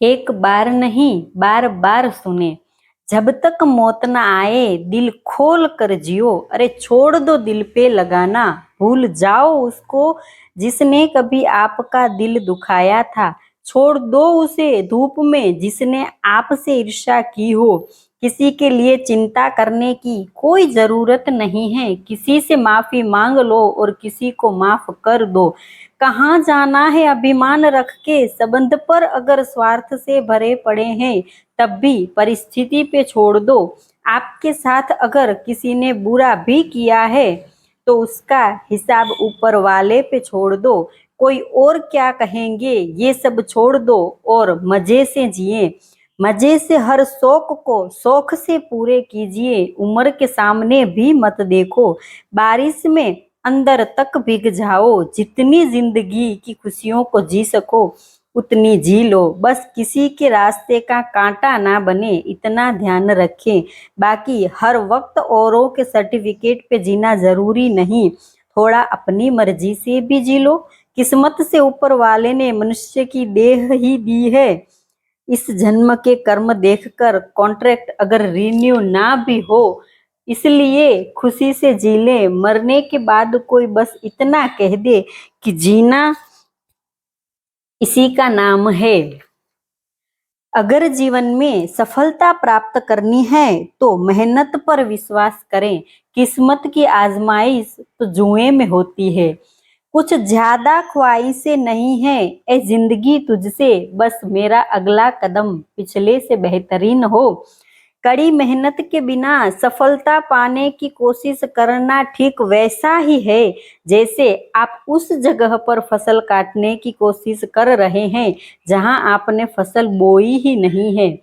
एक बार नहीं बार बार सुने। जब तक मौत न आए दिल खोल कर जियो। अरे छोड़ दो दिल पे लगाना, भूल जाओ उसको जिसने कभी आपका दिल दुखाया था। छोड़ दो उसे धूप में जिसने आपसे ईर्ष्या की हो। किसी के लिए चिंता करने की कोई जरूरत नहीं है। किसी से माफी मांग लो और किसी को माफ कर दो। कहाँ जाना है अभिमान रख के संबंध पर, अगर स्वार्थ से भरे पड़े हैं तब भी परिस्थिति पे छोड़ दो। आपके साथ अगर किसी ने बुरा भी किया है तो उसका हिसाब ऊपर वाले पे छोड़ दो। कोई और क्या कहेंगे ये सब छोड़ दो और मजे से जिए। मजे से हर शौक को शौक से पूरे कीजिए। उम्र के सामने भी मत देखो, बारिश में अंदर तक भीग जाओ। जितनी जिंदगी की खुशियों को जी सको उतनी जी लो। बस किसी के रास्ते का कांटा ना बने इतना ध्यान रखें। बाकी हर वक्त औरों के सर्टिफिकेट पे जीना जरूरी नहीं, थोड़ा अपनी मर्जी से भी जी लो। किस्मत से ऊपर वाले ने मनुष्य की देह ही दी है। इस जन्म के कर्म देखकर कॉन्ट्रैक्ट अगर रिन्यू ना भी हो, इसलिए खुशी से जी ले। मरने के बाद कोई बस इतना कह दे कि जीना इसी का नाम है। अगर जीवन में सफलता प्राप्त करनी है तो मेहनत पर विश्वास करें। किस्मत की आजमाइश तो जुए में होती है। कुछ ज्यादा ख्वाहिशें नहीं है ए जिंदगी तुझसे, बस मेरा अगला कदम पिछले से बेहतरीन हो। कड़ी मेहनत के बिना सफलता पाने की कोशिश करना ठीक वैसा ही है जैसे आप उस जगह पर फसल काटने की कोशिश कर रहे हैं जहां आपने फसल बोई ही नहीं है।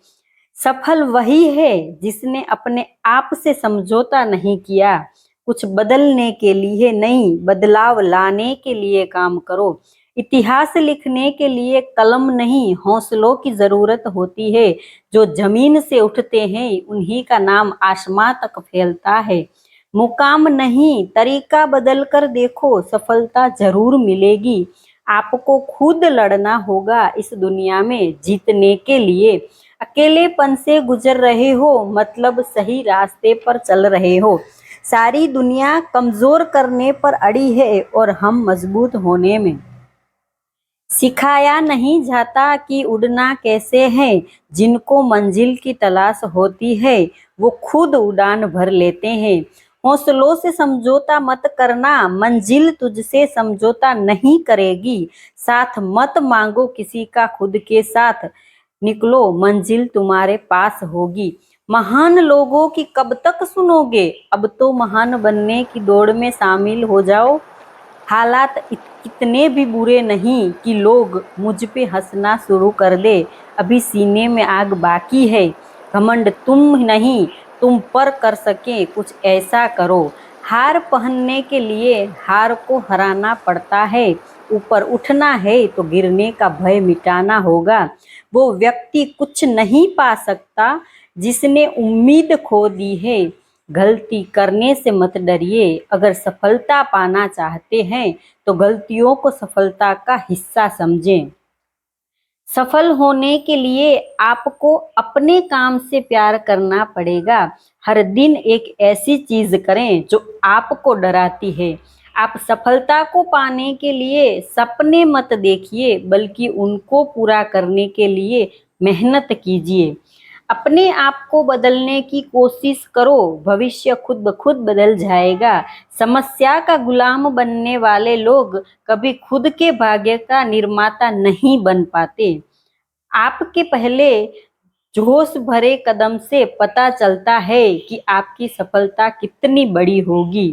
सफल वही है जिसने अपने आप से समझौता नहीं किया। कुछ बदलने के लिए नहीं, बदलाव लाने के लिए काम करो। इतिहास लिखने के लिए कलम नहीं, हौसलों की जरूरत होती है। जो जमीन से उठते हैं उन्हीं का नाम आसमां तक फैलता है। मुकाम नहीं, तरीका बदल कर देखो, सफलता जरूर मिलेगी। आपको खुद लड़ना होगा इस दुनिया में जीतने के लिए। अकेलेपन से गुजर रहे हो मतलब सही रास्ते पर चल रहे हो। सारी दुनिया कमजोर करने पर अड़ी है और हम मजबूत होने में। सिखाया नहीं जाता कि उड़ना कैसे है, जिनको मंजिल की तलाश होती है वो खुद उड़ान भर लेते हैं। हौसलों से समझौता मत करना, मंजिल तुझसे समझौता नहीं करेगी। साथ मत मांगो किसी का, खुद के साथ निकलो मंजिल तुम्हारे पास होगी। महान लोगों की कब तक सुनोगे, अब तो महान बनने की दौड़ में शामिल हो जाओ। हालात कितने भी बुरे नहीं कि लोग मुझ पे हंसना शुरू कर दे, अभी सीने में आग बाकी है। घमंड तुम नहीं, तुम पर कर सके कुछ ऐसा करो। हार पहनने के लिए हार को हराना पड़ता है। ऊपर उठना है तो गिरने का भय मिटाना होगा। वो व्यक्ति कुछ नहीं पा सकता जिसने उम्मीद खो दी है। गलती करने से मत डरिए, अगर सफलता पाना चाहते हैं तो गलतियों को सफलता का हिस्सा समझें। सफल होने के लिए आपको अपने काम से प्यार करना पड़ेगा। हर दिन एक ऐसी चीज करें जो आपको डराती है। आप सफलता को पाने के लिए सपने मत देखिए बल्कि उनको पूरा करने के लिए मेहनत कीजिए। अपने आप को बदलने की कोशिश करो, भविष्य खुद ब खुद बदल जाएगा। समस्या का गुलाम बनने वाले लोग कभी खुद के भाग्य का निर्माता नहीं बन पाते। आपके पहले जोश भरे कदम से पता चलता है कि आपकी सफलता कितनी बड़ी होगी।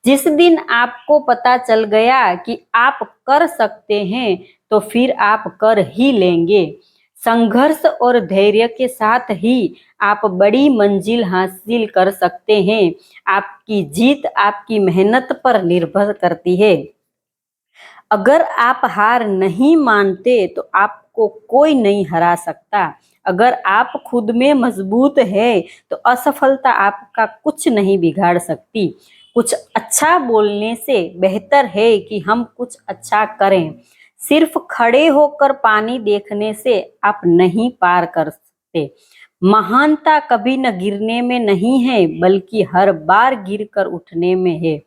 जिस दिन आपको पता चल गया कि आप कर सकते हैं तो फिर आप कर ही लेंगे। संघर्ष और धैर्य के साथ ही आप बड़ी मंजिल हासिल कर सकते हैं। आपकी जीत आपकी मेहनत पर निर्भर करती है। अगर आप हार नहीं मानते तो आपको कोई नहीं हरा सकता। अगर आप खुद में मजबूत है तो असफलता आपका कुछ नहीं बिगाड़ सकती। कुछ अच्छा बोलने से बेहतर है कि हम कुछ अच्छा करें। सिर्फ खड़े होकर पानी देखने से आप नहीं पार कर सकते। महानता कभी न गिरने में नहीं है, बल्कि हर बार गिरकर उठने में है।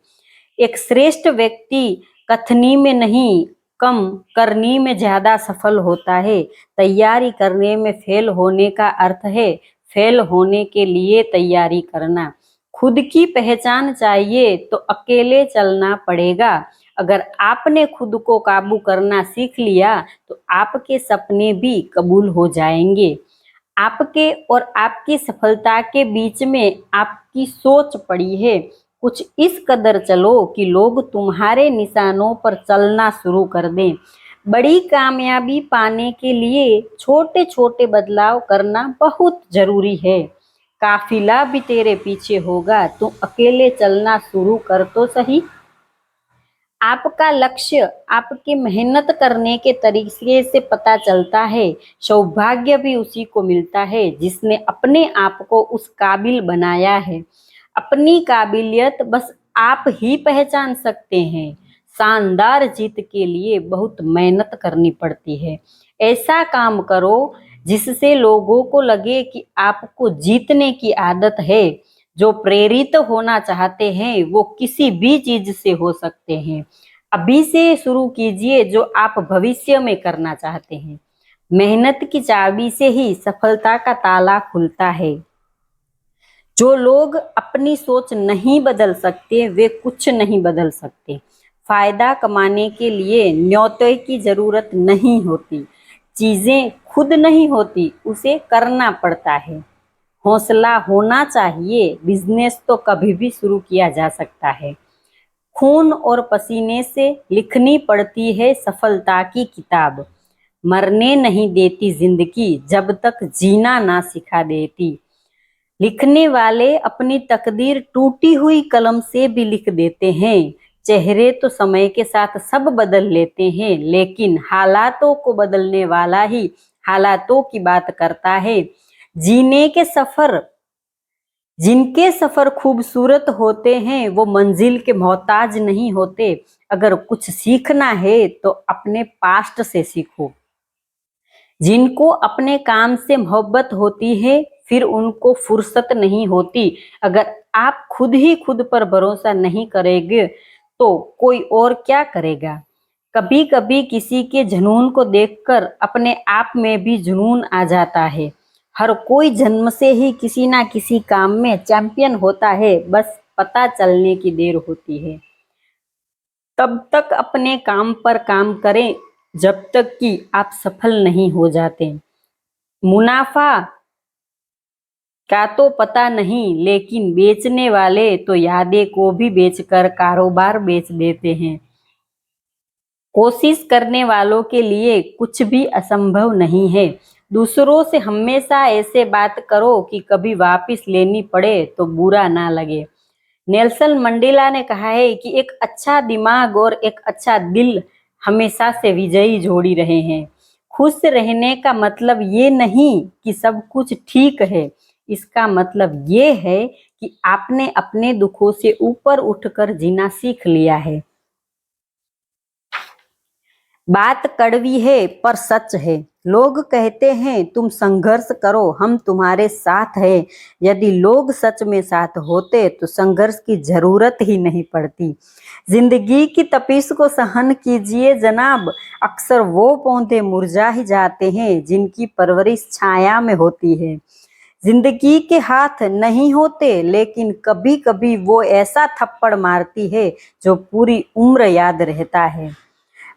एक श्रेष्ठ व्यक्ति कथनी में नहीं, कम करनी में ज्यादा सफल होता है। तैयारी करने में फेल होने का अर्थ है फेल होने के लिए तैयारी करना। खुद की पहचान चाहिए तो अकेले चलना पड़ेगा। अगर आपने खुद को काबू करना सीख लिया तो आपके सपने भी कबूल हो जाएंगे। आपके और आपकी सफलता के बीच में आपकी सोच पड़ी है। कुछ इस कदर चलो कि लोग तुम्हारे निशानों पर चलना शुरू कर दें। बड़ी कामयाबी पाने के लिए छोटे छोटे बदलाव करना बहुत जरूरी है। काफिला भी तेरे पीछे होगा, तुम अकेले चलना शुरू कर तो सही। आपका लक्ष्य आपके मेहनत करने के तरीके से पता चलता है। सौभाग्य भी उसी को मिलता है जिसने अपने आप को उस काबिल बनाया है। अपनी काबिलियत बस आप ही पहचान सकते हैं। शानदार जीत के लिए बहुत मेहनत करनी पड़ती है। ऐसा काम करो जिससे लोगों को लगे कि आपको जीतने की आदत है। जो प्रेरित होना चाहते हैं वो किसी भी चीज से हो सकते हैं। अभी से शुरू कीजिए जो आप भविष्य में करना चाहते हैं। मेहनत की चाबी से ही सफलता का ताला खुलता है। जो लोग अपनी सोच नहीं बदल सकते वे कुछ नहीं बदल सकते। फायदा कमाने के लिए न्योते की जरूरत नहीं होती। चीजें खुद नहीं होती, उसे करना पड़ता है। हौसला होना चाहिए। बिजनेस तो कभी भी शुरू किया जा सकता है। खून और पसीने से लिखनी पड़ती है सफलता की किताब। मरने नहीं देती जिंदगी जब तक जीना ना सिखा देती। लिखने वाले अपनी तकदीर टूटी हुई कलम से भी लिख देते हैं। चेहरे तो समय के साथ सब बदल लेते हैं, लेकिन हालातों को बदलने वाला ही हालातों की बात करता है। जीने के सफर जिनके सफर खूबसूरत होते हैं वो मंजिल के मोहताज नहीं होते। अगर कुछ सीखना है तो अपने पास्ट से सीखो। जिनको अपने काम से मोहब्बत होती है फिर उनको फुर्सत नहीं होती। अगर आप खुद ही खुद पर भरोसा नहीं करेंगे तो कोई और क्या करेगा। कभी कभी किसी के जुनून को देखकर अपने आप में भी जुनून आ जाता है। हर कोई जन्म से ही किसी ना किसी काम में चैंपियन होता है, बस पता चलने की देर होती है। तब तक अपने काम पर काम करें जब तक कि आप सफल नहीं हो जाते। मुनाफा का तो पता नहीं, लेकिन बेचने वाले तो यादें को भी बेचकर कारोबार बेच देते हैं। कोशिश करने वालों के लिए कुछ भी असंभव नहीं है। दूसरों से हमेशा ऐसे बात करो कि कभी वापस लेनी पड़े तो बुरा ना लगे। नेल्सन मंडेला ने कहा है कि एक अच्छा दिमाग और एक अच्छा दिल हमेशा से विजयी जोड़ी रहे हैं। खुश रहने का मतलब ये नहीं कि सब कुछ ठीक है। इसका मतलब ये है कि आपने अपने दुखों से ऊपर उठकर जीना सीख लिया है। बात कड़वी है पर सच है। लोग कहते हैं तुम संघर्ष करो, हम तुम्हारे साथ हैं। यदि लोग सच में साथ होते तो संघर्ष की जरूरत ही नहीं पड़ती। जिंदगी की तपिश को सहन कीजिए जनाब। अक्सर वो पौधे मुरझा ही जाते हैं जिनकी परवरिश छाया में होती है। जिंदगी के हाथ नहीं होते, लेकिन कभी कभी वो ऐसा थप्पड़ मारती है जो पूरी उम्र याद रहता है।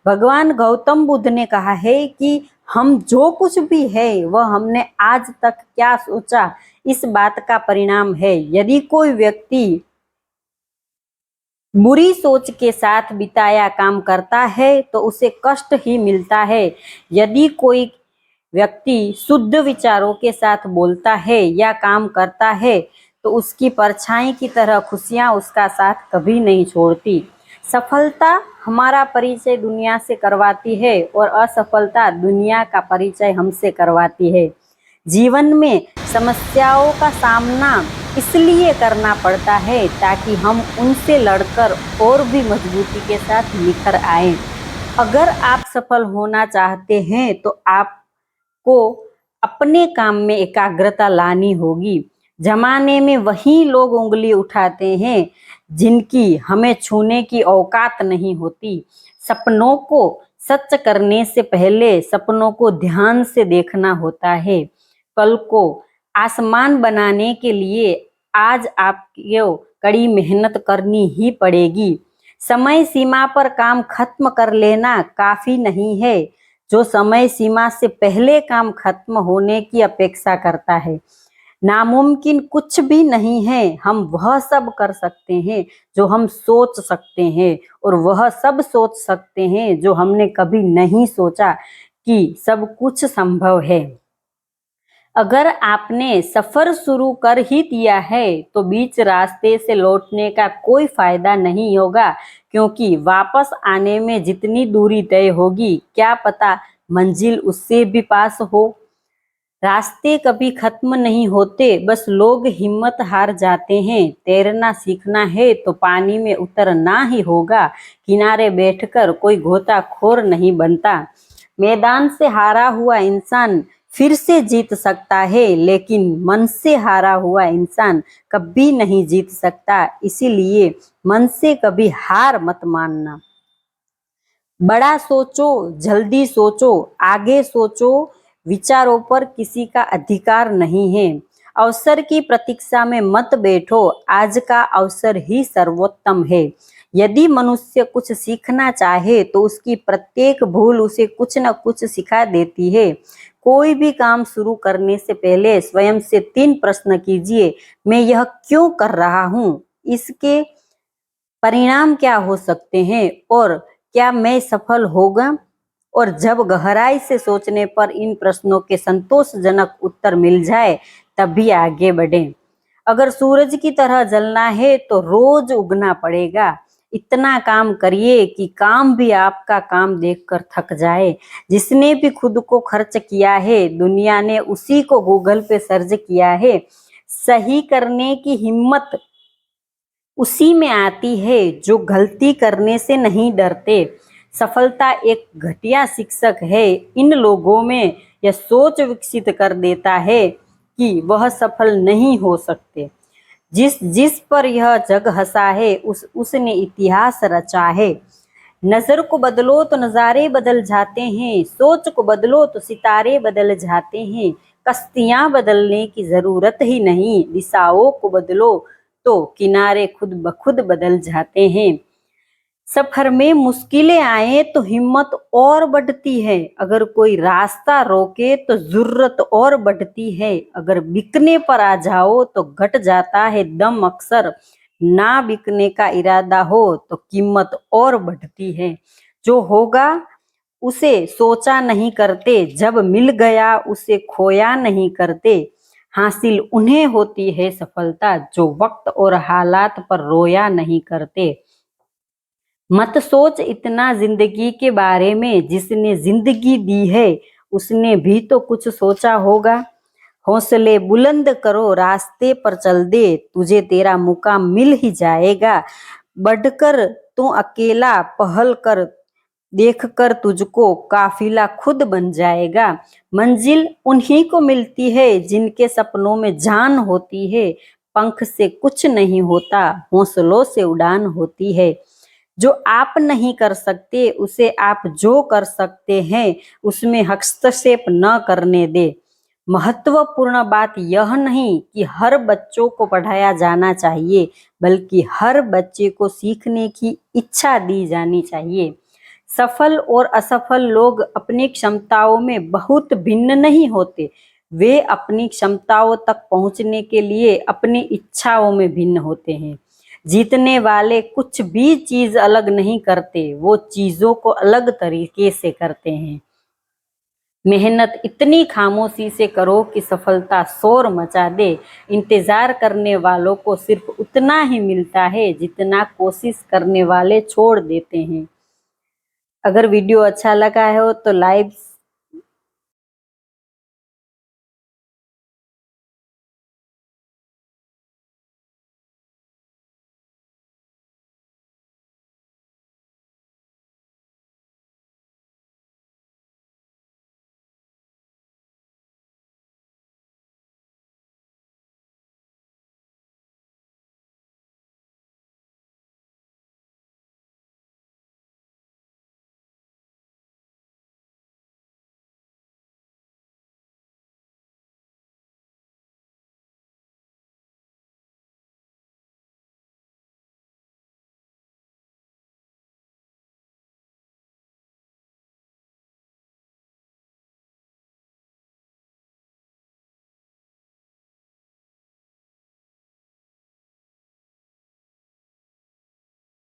भगवान गौतम बुद्ध ने कहा है कि हम जो कुछ भी है वह हमने आज तक क्या सोचा इस बात का परिणाम है। यदि कोई व्यक्ति बुरी सोच के साथ बिताया काम करता है तो उसे कष्ट ही मिलता है। यदि कोई व्यक्ति शुद्ध विचारों के साथ बोलता है या काम करता है तो उसकी परछाई की तरह खुशियां उसका साथ कभी नहीं छोड़ती। सफलता हमारा परिचय दुनिया से करवाती है और असफलता दुनिया का परिचय हमसे करवाती है। जीवन में समस्याओं का सामना इसलिए करना पड़ता है ताकि हम उनसे लड़कर और भी मजबूती के साथ निखर आएं। अगर आप सफल होना चाहते हैं तो आपको अपने काम में एकाग्रता लानी होगी। जमाने में वही लोग उंगली उठाते हैं जिनकी हमें छूने की औकात नहीं होती। सपनों को सच करने से पहले सपनों को ध्यान से देखना होता है। कल को आसमान बनाने के लिए आज आपको कड़ी मेहनत करनी ही पड़ेगी। समय सीमा पर काम खत्म कर लेना काफी नहीं है। जो समय सीमा से पहले काम खत्म होने की अपेक्षा करता है, नामुमकिन कुछ भी नहीं है। हम वह सब कर सकते हैं जो हम सोच सकते हैं, और वह सब सोच सकते हैं जो हमने कभी नहीं सोचा कि सब कुछ संभव है। अगर आपने सफर शुरू कर ही दिया है तो बीच रास्ते से लौटने का कोई फायदा नहीं होगा, क्योंकि वापस आने में जितनी दूरी तय होगी क्या पता मंजिल उससे भी पास हो। रास्ते कभी खत्म नहीं होते, बस लोग हिम्मत हार जाते हैं। तैरना सीखना है तो पानी में उतरना ही होगा। किनारे बैठकर कोई गोताखोर नहीं बनता। मैदान से हारा हुआ इंसान फिर से जीत सकता है, लेकिन मन से हारा हुआ इंसान कभी नहीं जीत सकता। इसीलिए मन से कभी हार मत मानना। बड़ा सोचो, जल्दी सोचो, आगे सोचो। विचारों पर किसी का अधिकार नहीं है। अवसर की प्रतीक्षा में मत बैठो, आज का अवसर ही सर्वोत्तम है। यदि मनुष्य कुछ सीखना चाहे तो उसकी प्रत्येक भूल उसे कुछ न कुछ सिखा देती है। कोई भी काम शुरू करने से पहले स्वयं से 3 प्रश्न कीजिए। मैं यह क्यों कर रहा हूँ? इसके परिणाम क्या हो सकते हैं? और क्या मैं सफल होगा? और जब गहराई से सोचने पर इन प्रश्नों के संतोषजनक उत्तर मिल जाए तभी आगे बढ़ें। अगर सूरज की तरह जलना है तो रोज उगना पड़ेगा। इतना काम करिए कि काम भी आपका काम देखकर थक जाए। जिसने भी खुद को खर्च किया है दुनिया ने उसी को गूगल पे सर्च किया है। सही करने की हिम्मत उसी में आती है जो गलती करने से नहीं डरते। सफलता एक घटिया शिक्षक है। इन लोगों में यह सोच विकसित कर देता है कि वह सफल नहीं हो सकते। जिस जिस पर यह जग हंसा है उसने इतिहास रचा है। नजर को बदलो तो नजारे बदल जाते हैं। सोच को बदलो तो सितारे बदल जाते हैं। कश्तियां बदलने की जरूरत ही नहीं। दिशाओं को बदलो तो किनारे खुद ब खुद बदल जाते हैं। सफर में मुश्किलें आए तो हिम्मत और बढ़ती है। अगर कोई रास्ता रोके तो जरूरत और बढ़ती है। अगर बिकने पर आ जाओ तो घट जाता है दम। अक्सर ना बिकने का इरादा हो तो कीमत और बढ़ती है। जो होगा उसे सोचा नहीं करते, जब मिल गया उसे खोया नहीं करते। हासिल उन्हें होती है सफलता जो वक्त और हालात पर रोया नहीं करते। मत सोच इतना जिंदगी के बारे में, जिसने जिंदगी दी है उसने भी तो कुछ सोचा होगा। हौसले बुलंद करो, रास्ते पर चल दे, तुझे तेरा मुकाम मिल ही जाएगा। बढ़कर तू अकेला पहल कर, देखकर तुझको काफिला खुद बन जाएगा। मंजिल उन्हीं को मिलती है जिनके सपनों में जान होती है। पंख से कुछ नहीं होता, हौसलों से उड़ान होती है। जो आप नहीं कर सकते उसे आप जो कर सकते हैं उसमें हस्तक्षेप न करने दे। महत्वपूर्ण बात यह नहीं कि हर बच्चों को पढ़ाया जाना चाहिए, बल्कि हर बच्चे को सीखने की इच्छा दी जानी चाहिए। सफल और असफल लोग अपनी क्षमताओं में बहुत भिन्न नहीं होते। वे अपनी क्षमताओं तक पहुंचने के लिए अपनी इच्छाओं में भिन्न होते हैं। जीतने वाले कुछ भी चीज अलग नहीं करते, वो चीजों को अलग तरीके से करते हैं। मेहनत इतनी खामोशी से करो कि सफलता शोर मचा दे। इंतजार करने वालों को सिर्फ उतना ही मिलता है जितना कोशिश करने वाले छोड़ देते हैं। अगर वीडियो अच्छा लगा हो तो लाइक